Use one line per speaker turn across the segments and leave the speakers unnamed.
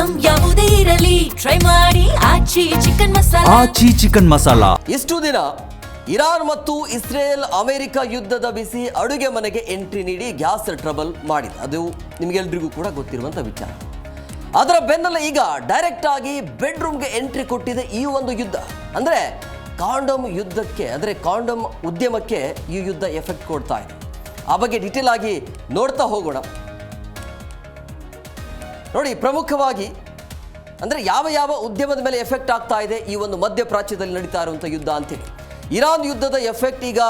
Item ಯಾವುದೇ ಇರಲಿ try ಮಾಡಿ ಆಚಿ ಚಿಕನ್ ಮಸಾಲಾ.
ಇಷ್ಟು ದಿನ ಇರಾನ್ ಮತ್ತು ಇಸ್ರೇಲ್ ಅಮೆರಿಕ ಯುದ್ಧದ ಬಿಸಿ ಅಡುಗೆ ಮನೆಗೆ ಎಂಟ್ರಿ ನೀಡಿ ಗ್ಯಾಸ್ ಟ್ರಬಲ್ ಮಾಡಿದೆ. ಅದು ನಿಮಗೆಲ್ರಿಗೂ ಕೂಡ ಗೊತ್ತಿರುವಂಥ ವಿಚಾರ. ಅದರ ಬೆನ್ನಲ್ಲೇ ಈಗ ಡೈರೆಕ್ಟ್ ಆಗಿ ಬೆಡ್ರೂಮ್ಗೆ ಎಂಟ್ರಿ ಕೊಟ್ಟಿದೆ ಈ ಒಂದು ಯುದ್ಧ. ಅಂದರೆ ಕಾಂಡೋಮ್ ಯುದ್ಧಕ್ಕೆ, ಅಂದರೆ ಕಾಂಡೋಮ್ ಉದ್ಯಮಕ್ಕೆ ಈ ಯುದ್ಧ ಎಫೆಕ್ಟ್ ಕೊಡ್ತಾ ಇದೆ. ಆ ಬಗ್ಗೆ ಡೀಟೇಲ್ ಆಗಿ ನೋಡ್ತಾ ಹೋಗೋಣ. ನೋಡಿ, ಪ್ರಮುಖವಾಗಿ ಅಂದರೆ ಯಾವ ಉದ್ಯಮದ ಮೇಲೆ ಎಫೆಕ್ಟ್ ಆಗ್ತಾ ಇದೆ ಈ ಒಂದು ಮಧ್ಯಪ್ರಾಚ್ಯದಲ್ಲಿ ನಡೀತಾ ಇರುವಂಥ ಯುದ್ಧ ಅಂತೇಳಿ. ಇರಾನ್ ಯುದ್ಧದ ಎಫೆಕ್ಟ್ ಈಗ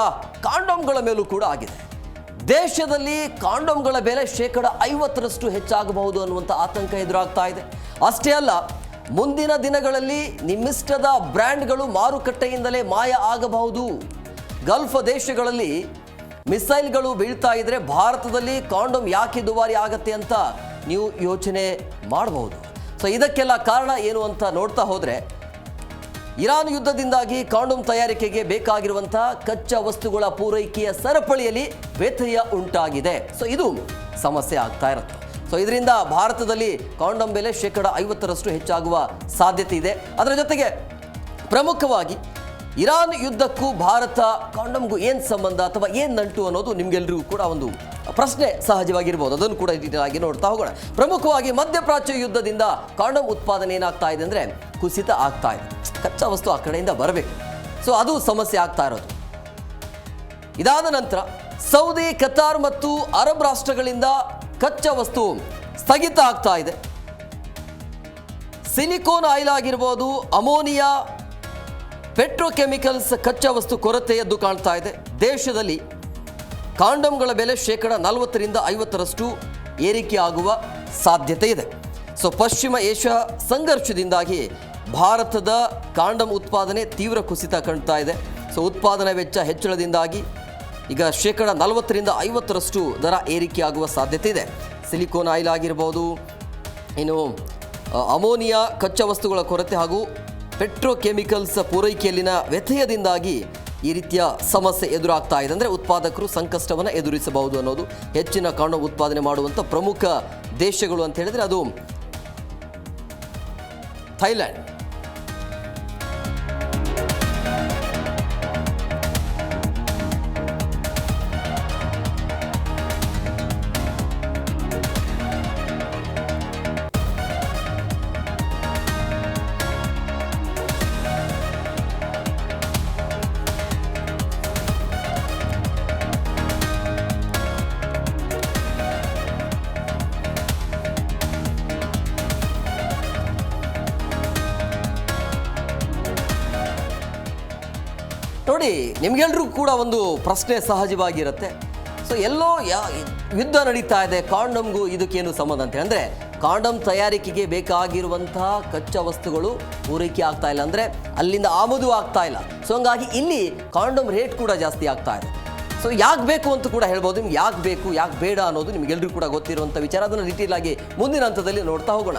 ಕಾಂಡೋಮ್ಗಳ ಮೇಲೂ ಕೂಡ ಆಗಿದೆ. ದೇಶದಲ್ಲಿ ಕಾಂಡೋಮ್ಗಳ ಬೆಲೆ 50% ಹೆಚ್ಚಾಗಬಹುದು ಅನ್ನುವಂಥ ಆತಂಕ ಎದುರಾಗ್ತಾ ಇದೆ. ಅಷ್ಟೇ ಅಲ್ಲ, ಮುಂದಿನ ದಿನಗಳಲ್ಲಿ ನಿಮ್ಮಿಷ್ಟದ ಬ್ರ್ಯಾಂಡ್ಗಳು ಮಾರುಕಟ್ಟೆಯಿಂದಲೇ ಮಾಯ ಆಗಬಹುದು. ಗಲ್ಫ್ ದೇಶಗಳಲ್ಲಿ ಮಿಸೈಲ್ಗಳು ಬೀಳ್ತಾ ಇದ್ರೆ ಭಾರತದಲ್ಲಿ ಕಾಂಡೋಮ್ ಯಾಕೆ ದುಬಾರಿ ಆಗತ್ತೆ ಅಂತ ನೀವು ಯೋಚನೆ ಮಾಡಬಹುದು. ಸೊ ಇದಕ್ಕೆಲ್ಲ ಕಾರಣ ಏನು ಅಂತ ನೋಡ್ತಾ ಹೋದರೆ, ಇರಾನ್ ಯುದ್ಧದಿಂದಾಗಿ ಕಾಂಡೋಮ್ ತಯಾರಿಕೆಗೆ ಬೇಕಾಗಿರುವಂಥ ಕಚ್ಚಾ ವಸ್ತುಗಳ ಪೂರೈಕೆಯ ಸರಪಳಿಯಲ್ಲಿ ವ್ಯತ್ಯಯ ಉಂಟಾಗಿದೆ. ಸೊ ಇದು ಸಮಸ್ಯೆ ಆಗ್ತಾ ಇರುತ್ತೆ. ಸೊ ಇದರಿಂದ ಭಾರತದಲ್ಲಿ ಕಾಂಡೋಮ್ ಬೆಲೆ 50% ಹೆಚ್ಚಾಗುವ ಸಾಧ್ಯತೆ ಇದೆ. ಅದರ ಜೊತೆಗೆ ಪ್ರಮುಖವಾಗಿ ಇರಾನ್ ಯುದ್ಧಕ್ಕೂ ಭಾರತ ಕಾಂಡೋಮ್ಗೂ ಏನು ಸಂಬಂಧ ಅಥವಾ ಏನು ನಂಟು ಅನ್ನೋದು ನಿಮಗೆಲ್ಲರಿಗೂ ಕೂಡ ಒಂದು ಪ್ರಶ್ನೆ ಸಹಜವಾಗಿರ್ಬೋದು. ಅದನ್ನು ಕೂಡ ಡೀಟೇಲ್ ಆಗಿ ನೋಡ್ತಾ ಹೋಗೋಣ. ಪ್ರಮುಖವಾಗಿ ಮಧ್ಯಪ್ರಾಚ್ಯ ಯುದ್ಧದಿಂದ ಕಾಂಡೋಮ್ ಉತ್ಪಾದನೆ ಏನಾಗ್ತಾ ಇದೆ ಅಂದರೆ ಕುಸಿತ ಆಗ್ತಾ ಇದೆ. ಕಚ್ಚಾ ವಸ್ತು ಆ ಕಡೆಯಿಂದ ಬರಬೇಕು. ಸೊ ಅದು ಸಮಸ್ಯೆ ಆಗ್ತಾ ಇರೋದು. ಇದಾದ ನಂತರ ಸೌದಿ, ಕತಾರ್ ಮತ್ತು ಅರಬ್ ರಾಷ್ಟ್ರಗಳಿಂದ ಕಚ್ಚಾ ವಸ್ತು ಸ್ಥಗಿತ ಆಗ್ತಾ ಇದೆ. ಸಿಲಿಕೋನ್ ಆಯಿಲ್ ಆಗಿರ್ಬೋದು, ಅಮೋನಿಯಾ, ಪೆಟ್ರೋಕೆಮಿಕಲ್ಸ್ ಕಚ್ಚಾ ವಸ್ತು ಕೊರತೆ ಎದ್ದು ಕಾಣ್ತಾ ಇದೆ. ದೇಶದಲ್ಲಿ ಕಾಂಡೋಮ್ಗಳ ಬೆಲೆ 40% 50% ಏರಿಕೆ ಆಗುವ ಸಾಧ್ಯತೆ ಇದೆ. ಸೊ ಪಶ್ಚಿಮ ಏಷ್ಯಾ ಸಂಘರ್ಷದಿಂದಾಗಿ ಭಾರತದ ಕಾಂಡೋಮ್ ಉತ್ಪಾದನೆ ತೀವ್ರ ಕುಸಿತ ಕಾಣ್ತಾ ಇದೆ. ಸೊ ಉತ್ಪಾದನಾ ವೆಚ್ಚ ಹೆಚ್ಚಳದಿಂದಾಗಿ ಈಗ 40% 50% ದರ ಏರಿಕೆ ಆಗುವ ಸಾಧ್ಯತೆ ಇದೆ. ಸಿಲಿಕೋನ್ ಆಯಿಲ್ ಆಗಿರ್ಬೋದು, ಇನ್ನು ಅಮೋನಿಯಾ ಕಚ್ಚಾ ವಸ್ತುಗಳ ಕೊರತೆ ಹಾಗೂ ಪೆಟ್ರೋಕೆಮಿಕಲ್ಸ್ ಪೂರೈಕೆಯಲ್ಲಿನ ವ್ಯತ್ಯಯದಿಂದಾಗಿ ಈ ರೀತಿಯ ಸಮಸ್ಯೆ ಎದುರಾಗ್ತಾ ಇದೆ. ಅಂದರೆ ಉತ್ಪಾದಕರು ಸಂಕಷ್ಟವನ್ನು ಎದುರಿಸಬಹುದು ಅನ್ನೋದು. ಹೆಚ್ಚಿನ ಕಾಂಡೋಮ್ ಉತ್ಪಾದನೆ ಮಾಡುವಂಥ ಪ್ರಮುಖ ದೇಶಗಳು ಅಂತ ಹೇಳಿದರೆ ಅದು ಥೈಲ್ಯಾಂಡ್. ನೋಡಿ, ನಿಮಗೆಲ್ರಿಗೂ ಕೂಡ ಒಂದು ಪ್ರಶ್ನೆ ಸಹಜವಾಗಿರುತ್ತೆ. ಸೊ ಎಲ್ಲೋ ಯುದ್ಧ ನಡೀತಾ ಇದೆ, ಕಾಂಡೋಮ್ಗೂ ಇದಕ್ಕೇನು ಸಂಬಂಧ ಅಂತ ಅಂದರೆ ಕಾಂಡೋಮ್ ತಯಾರಿಕೆಗೆ ಬೇಕಾಗಿರುವಂತಹ ಕಚ್ಚಾ ವಸ್ತುಗಳು ಪೂರೈಕೆ ಆಗ್ತಾ ಇಲ್ಲ, ಅಂದರೆ ಅಲ್ಲಿಂದ ಆಮದು ಆಗ್ತಾ ಇಲ್ಲ. ಸೊ ಹಂಗಾಗಿ ಇಲ್ಲಿ ಕಾಂಡೋಮ್ ರೇಟ್ ಕೂಡ ಜಾಸ್ತಿ ಆಗ್ತಾ ಇದೆ. ಸೊ ಯಾಕೆ ಬೇಕು ಅಂತ ಕೂಡ ಹೇಳ್ಬೋದು. ನಿಮ್ಗೆ ಯಾಕೆ ಬೇಕು, ಯಾಕೆ ಬೇಡ ಅನ್ನೋದು ನಿಮಗೆಲ್ರಿಗೂ ಕೂಡ ಗೊತ್ತಿರುವಂಥ ವಿಚಾರ. ಅದನ್ನು ಡೀಟೇಲ್ ಆಗಿ ಮುಂದಿನ ಹಂತದಲ್ಲಿ ನೋಡ್ತಾ ಹೋಗೋಣ.